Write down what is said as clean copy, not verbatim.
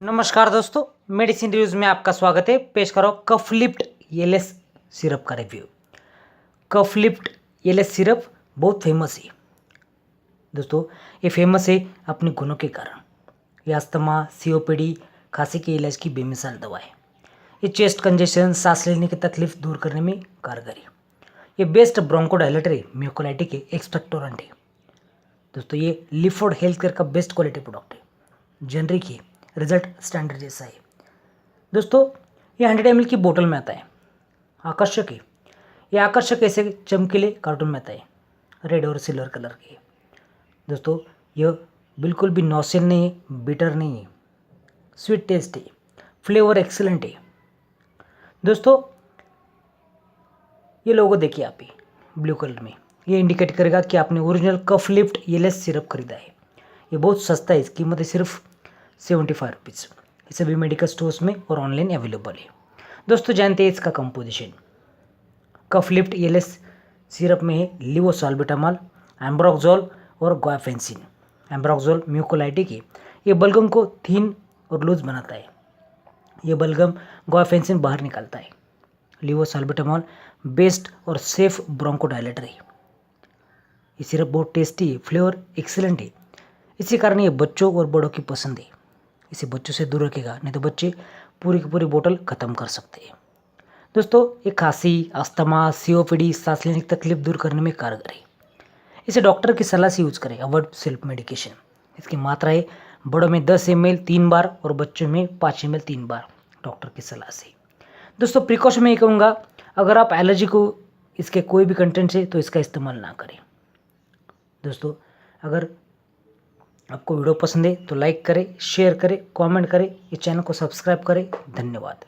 नमस्कार दोस्तों, medicine reviews में आपका स्वागत है। पेश करो कफ लिफ्ट एलएस सिरप का रिव्यू। कफ लिफ्ट एलएस सिरप बहुत फेमस है दोस्तों। ये फेमस है अपने गुणों के कारण। ये अस्थमा, सीओपीडी, खांसी के इलाज की बेमिसाल दवा है। ये चेस्ट कंजेशन, सांस लेने की तकलीफ दूर करने में कारगर है। ये बेस्ट ब्रोंकोडायलेटर म्यूकोलाइटिक है, एक्सपेक्टोरेंट है दोस्तों। ये लिफोर्ड हेल्थ केयर का बेस्ट क्वालिटी प्रोडक्ट है, जेनरिक है, रिजल्ट स्टैंडर्ड जैसा है दोस्तों। ये 100 ml की बोतल में आता है, आकर्षक है। ये आकर्षक ऐसे चमकीले कार्टून में आता है, रेड और सिल्वर कलर के दोस्तों। यह बिल्कुल भी नौसेल नहीं है, बिटर नहीं है, स्वीट टेस्ट है, फ्लेवर एक्सीलेंट है दोस्तों। ये लोगो देखिए आप ही ब्लू कलर में, ये इंडिकेट करेगा कि आपने ओरिजिनल कफ लिफ्ट एलएस सिरप खरीदा है। ये बहुत सस्ता है, इसकी कीमत है सिर्फ 75 रुपीज़। ये सभी मेडिकल स्टोर्स में और ऑनलाइन अवेलेबल है दोस्तों। जानते हैं इसका कंपोजिशन। कफ लिफ्ट एलएस सिरप में है लिवोसाल्बिटामॉल, एम्ब्रोक्सोल और गुआफेंसिन। एम्ब्रोक्सोल म्यूकोलाइटिक है, ये बलगम को थिन और लूज बनाता है। ये बलगम गुआफेंसिन बाहर निकालता है। लिवोसाल्बिटामॉल बेस्ट और सेफ ब्रोंकोडायलेटर है। ये सिरप बहुत टेस्टी है, फ्लेवर एक्सीलेंट है। इसी कारण ये बच्चों और बड़ों की पसंद है। इसे बच्चों से दूर रखेगा, नहीं तो बच्चे पूरी की पूरी बोतल ख़त्म कर सकते हैं दोस्तों। ये खांसी, अस्थमा, सीओपीडी, सांस लेने की तकलीफ दूर करने में कारगर है। इसे डॉक्टर की सलाह से यूज करें, अवॉइड सेल्फ मेडिकेशन। इसकी मात्रा है बड़ों में 10 ml 3 बार और बच्चों में 5 ml 3 बार, डॉक्टर की सलाह से दोस्तों। प्रिकॉशन में ये कहूँगा, अगर आप एलर्जी को इसके कोई भी कंटेंट से तो इसका इस्तेमाल ना करें दोस्तों। अगर आपको वीडियो पसंद है तो लाइक करें, शेयर करें, कमेंट करें, ये चैनल को सब्सक्राइब करें। धन्यवाद।